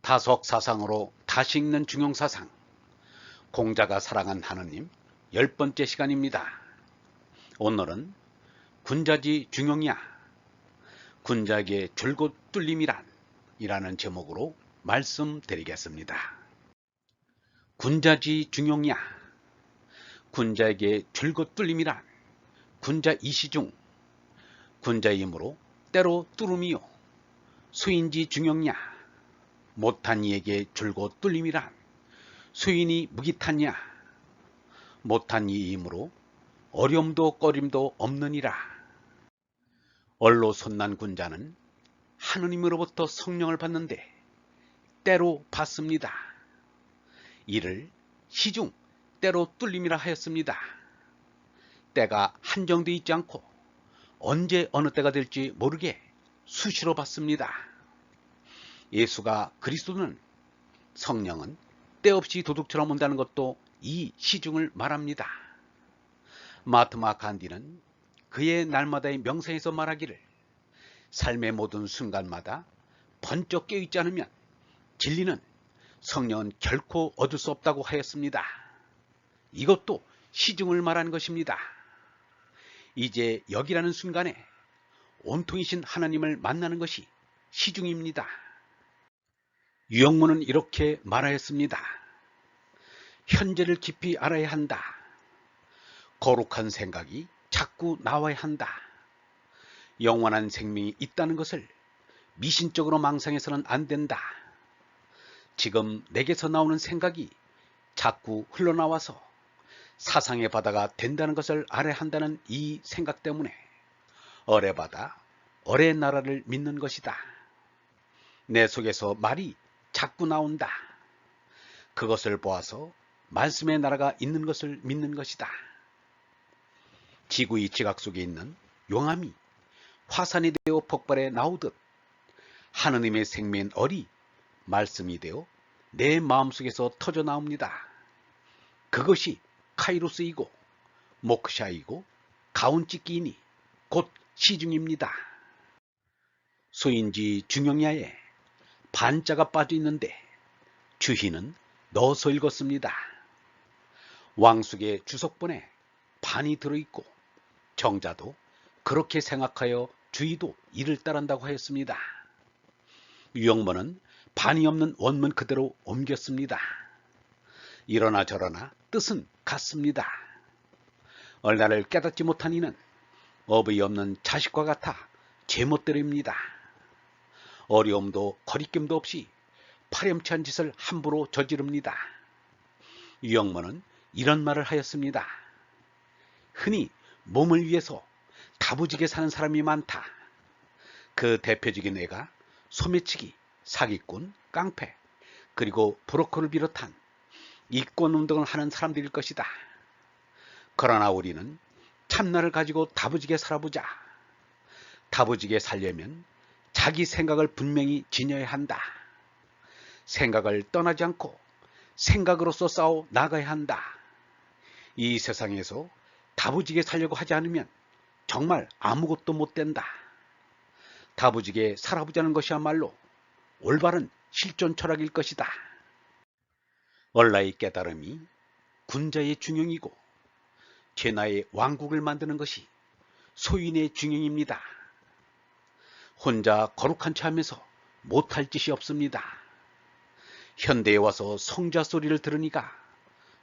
다속사상으로 다시 읽는 중용사상, 공자가 사랑한 하느님 10번째 시간입니다. 오늘은 군자지 중용이야, 군자에게 줄곧 뚫림이란 이라는 제목으로 말씀드리겠습니다. 군자지 중용이야, 군자에게 줄곧 뚫림이란 군자 이시중, 군자의 힘으로 때로 뚫음이요, 수인지 중용이야, 못한 이에게 줄곧 뚫림이란 수인이 무기탄냐, 못한 이 힘으로 어려움도 꺼림도 없느니라. 얼로 손난 군자는 하느님으로부터 성령을 받는데 때로 받습니다. 이를 시중 때로 뚫림이라 하였습니다. 때가 한정되어 있지 않고 언제 어느 때가 될지 모르게 수시로 받습니다. 예수가 그리스도는, 성령은 때없이 도둑처럼 온다는 것도 이 시중을 말합니다. 마하트마 간디는 그의 날마다의 명상에서 말하기를, 삶의 모든 순간마다 번쩍 깨어있지 않으면 진리는, 성령은 결코 얻을 수 없다고 하였습니다. 이것도 시중을 말하는 것입니다. 이제 여기라는 순간에 온통이신 하나님을 만나는 것이 시중입니다. 유영문은 이렇게 말하였습니다. 현재를 깊이 알아야 한다. 거룩한 생각이 자꾸 나와야 한다. 영원한 생명이 있다는 것을 미신적으로 망상해서는 안 된다. 지금 내게서 나오는 생각이 자꾸 흘러나와서 사상의 바다가 된다는 것을 알아야 한다는 이 생각 때문에 어레바다, 어레나라를 믿는 것이다. 내 속에서 말이 자꾸 나온다. 그것을 보아서 말씀의 나라가 있는 것을 믿는 것이다. 지구의 지각 속에 있는 용암이 화산이 되어 폭발해 나오듯 하느님의 생명인 얼이 말씀이 되어 내 마음속에서 터져 나옵니다. 그것이 카이로스이고 모크샤이고 가운찢기이니 곧 시중입니다. 소인지 중용야에 반자가 빠져 있는데 주희는 넣어서 읽었습니다. 왕숙의 주석본에 반이 들어있고 정자도 그렇게 생각하여 주희도 이를 따른다고 하였습니다. 유영문은 반이 없는 원문 그대로 옮겼습니다. 이러나 저러나 뜻은 같습니다. 얼나를 깨닫지 못한 이는 어버이 없는 자식과 같아 제멋대로입니다. 어려움도 거리낌도 없이 파렴치한 짓을 함부로 저지릅니다. 유영문은 이런 말을 하였습니다. 흔히 몸을 위해서 다부지게 사는 사람이 많다. 그 대표적인 예가 소매치기, 사기꾼, 깡패, 그리고 브로커를 비롯한 이권운동을 하는 사람들일 것이다. 그러나 우리는 참나를 가지고 다부지게 살아보자. 다부지게 살려면 자기 생각을 분명히 지녀야 한다. 생각을 떠나지 않고 생각으로서 싸워 나가야 한다. 이 세상에서 다부지게 살려고 하지 않으면 정말 아무것도 못 된다. 다부지게 살아보자는 것이야말로 올바른 실존 철학일 것이다. 얼라의 깨달음이 군자의 중용이고 제나의 왕국을 만드는 것이 소인의 중용입니다. 혼자 거룩한 체 하면서 못할 짓이 없습니다. 현대에 와서 성자 소리를 들으니까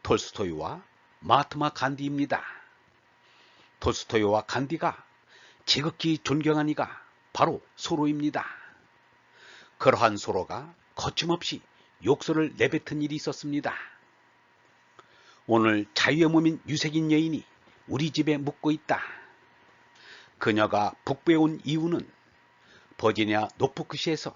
톨스토이와 마하트마 간디입니다. 톨스토이와 간디가 지극히 존경한 이가 바로 소로입니다. 그러한 소로가 거침없이 욕설을 내뱉은 일이 있었습니다. 오늘 자유의 몸인 유색인 여인이 우리 집에 묵고 있다. 그녀가 북부에 온 이유는 버지니아 노포크시에서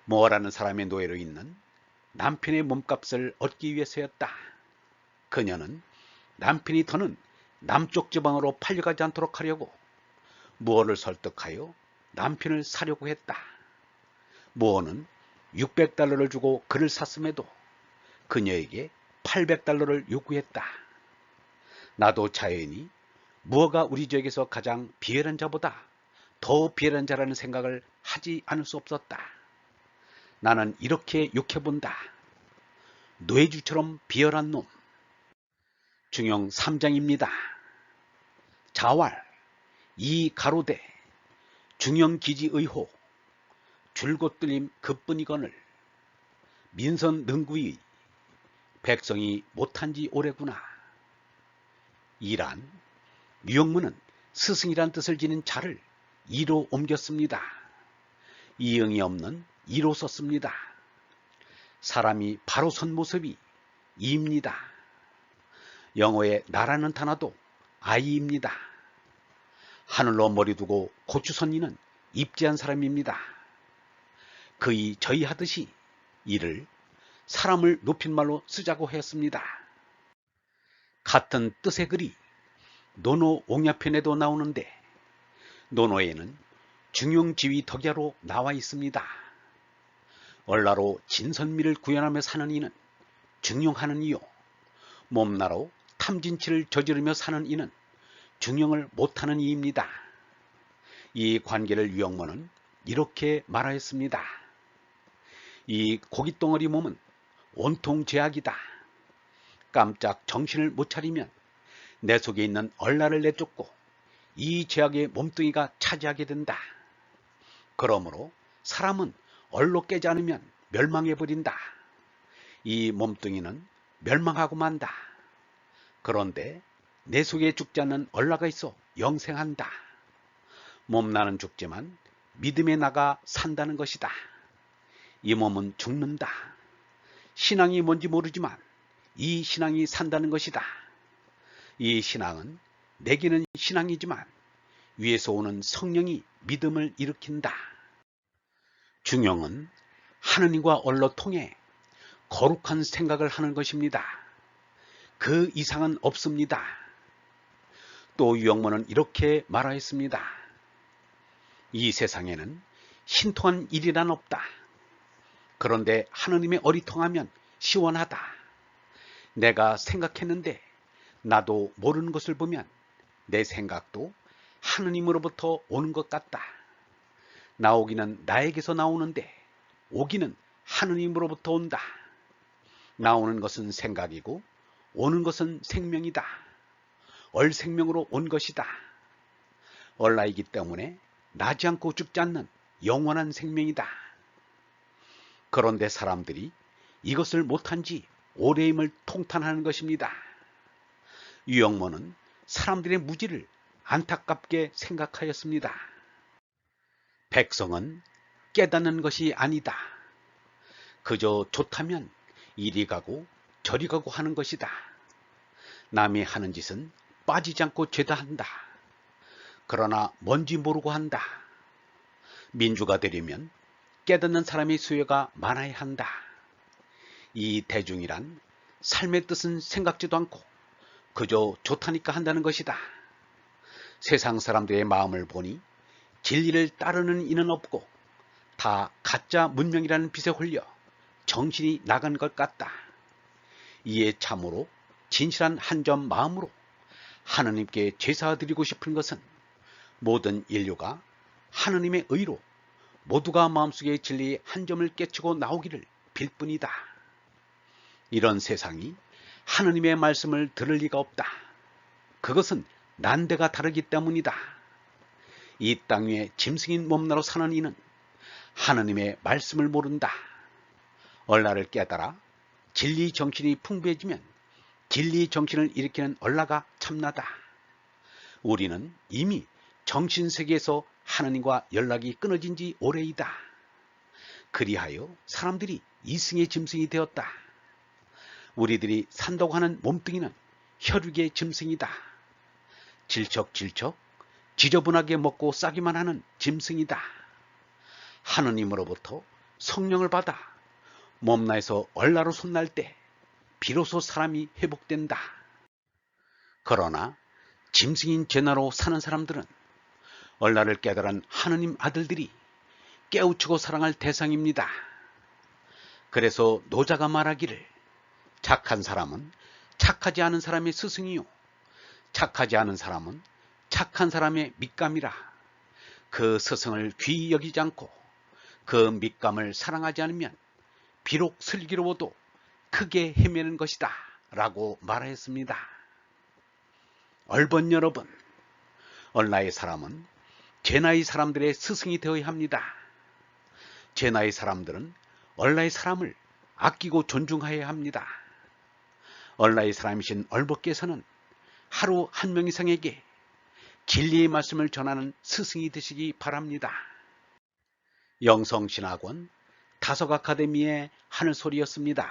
모어라는 사람의 노예로 있는 남편의 몸값을 얻기 위해서였다. 그녀는 남편이 더는 남쪽 지방으로 팔려가지 않도록 하려고 무어를 설득하여 남편을 사려고 했다. 무어는 600달러를 주고 그를 샀음에도 그녀에게 800달러를 요구했다. 나도 자연히 무어가 우리 지역에서 가장 비열한 자보다 더 비열한 자라는 생각을 하지 않을 수 없었다. 나는 이렇게 욕해본다. 뇌주처럼 비열한 놈. 중용 3장입니다. 자왈, 이 가로대, 중용기지의호, 줄곧 들림 급분이거늘, 민선 능구의, 백성이 못한지 오래구나. 이란, 유영문은 스승이란 뜻을 지닌 자를 이로 옮겼습니다. 이응이 없는 이로 썼습니다. 사람이 바로 선 모습이 이입니다. 영어의 나라는 단어도 아이입니다. 하늘로 머리 두고 고추 선 이는 입지한 사람입니다. 그이 저희 하듯이 이를 사람을 높인 말로 쓰자고 했습니다. 같은 뜻의 글이 논어 옹야편에도 나오는데 논어에는 중용지위 덕야로 나와 있습니다. 얼라로 진선미를 구현하며 사는 이는 중용하는 이요, 몸나로 탐진치를 저지르며 사는 이는 중용을 못하는 이입니다. 이 관계를 유영모는 이렇게 말하였습니다. 이 고깃덩어리 몸은 온통 죄악이다. 깜짝 정신을 못 차리면 내 속에 있는 얼라를 내쫓고 이 죄악의 몸뚱이가 차지하게 된다. 그러므로 사람은 얼로 깨지 않으면 멸망해버린다. 이 몸뚱이는 멸망하고 만다. 그런데 내 속에 죽지 않는 얼라가 있어 영생한다. 몸나는 죽지만 믿음에 나가 산다는 것이다. 이 몸은 죽는다. 신앙이 뭔지 모르지만 이 신앙이 산다는 것이다. 이 신앙은 내게는 신앙이지만 위에서 오는 성령이 믿음을 일으킨다. 중용은 하느님과 얼로 통해 거룩한 생각을 하는 것입니다. 그 이상은 없습니다. 또 유영모는 이렇게 말하였습니다. 이 세상에는 신통한 일이란 없다. 그런데 하느님의 어리통하면 시원하다. 내가 생각했는데 나도 모르는 것을 보면 내 생각도 하느님으로부터 오는 것 같다. 나오기는 나에게서 나오는데 오기는 하느님으로부터 온다. 나오는 것은 생각이고 오는 것은 생명이다. 얼생명으로 온 것이다. 얼라이기 때문에 나지 않고 죽지 않는 영원한 생명이다. 그런데 사람들이 이것을 못한 지 오래임을 통탄하는 것입니다. 유영모는 사람들의 무지를 안타깝게 생각하였습니다. 백성은 깨닫는 것이 아니다. 그저 좋다면 이리 가고 저리 가고 하는 것이다. 남이 하는 짓은 빠지지 않고 죄다 한다. 그러나 뭔지 모르고 한다. 민주가 되려면 깨닫는 사람의 수요가 많아야 한다. 이 대중이란 삶의 뜻은 생각지도 않고 그저 좋다니까 한다는 것이다. 세상 사람들의 마음을 보니 진리를 따르는 이는 없고 다 가짜 문명이라는 빛에 홀려 정신이 나간 것 같다. 이에 참으로 진실한 한 점 마음으로 하느님께 제사드리고 싶은 것은 모든 인류가 하느님의 의로 모두가 마음속의 진리의 한 점을 깨치고 나오기를 빌 뿐이다. 이런 세상이 하느님의 말씀을 들을 리가 없다. 그것은 난데가 다르기 때문이다. 이 땅 위에 짐승인 몸나로 사는 이는 하느님의 말씀을 모른다. 얼라를 깨달아 진리 정신이 풍부해지면 진리 정신을 일으키는 얼라가 참나다. 우리는 이미 정신세계에서 하느님과 연락이 끊어진 지 오래이다. 그리하여 사람들이 이승의 짐승이 되었다. 우리들이 산다고 하는 몸뚱이는 혈육의 짐승이다. 질척질척 지저분하게 먹고 싸기만 하는 짐승이다. 하느님으로부터 성령을 받아 몸나에서 얼라로 손날 때 비로소 사람이 회복된다. 그러나 짐승인 죄나로 사는 사람들은 얼라를 깨달은 하느님 아들들이 깨우치고 사랑할 대상입니다. 그래서 노자가 말하기를 착한 사람은 착하지 않은 사람의 스승이요 착하지 않은 사람은 착한 사람의 밑감이라. 그 스승을 귀히 여기지 않고 그 밑감을 사랑하지 않으면 비록 슬기로워도 크게 헤매는 것이다 라고 말하였습니다. 얼번 여러분, 얼라의 사람은 제 나이 사람들의 스승이 되어야 합니다. 제 나이 사람들은 얼라의 사람을 아끼고 존중해야 합니다. 얼라의 사람이신 얼버께서는 하루 한 명 이상에게 진리의 말씀을 전하는 스승이 되시기 바랍니다. 영성신학원 다석 아카데미의 하늘소리였습니다.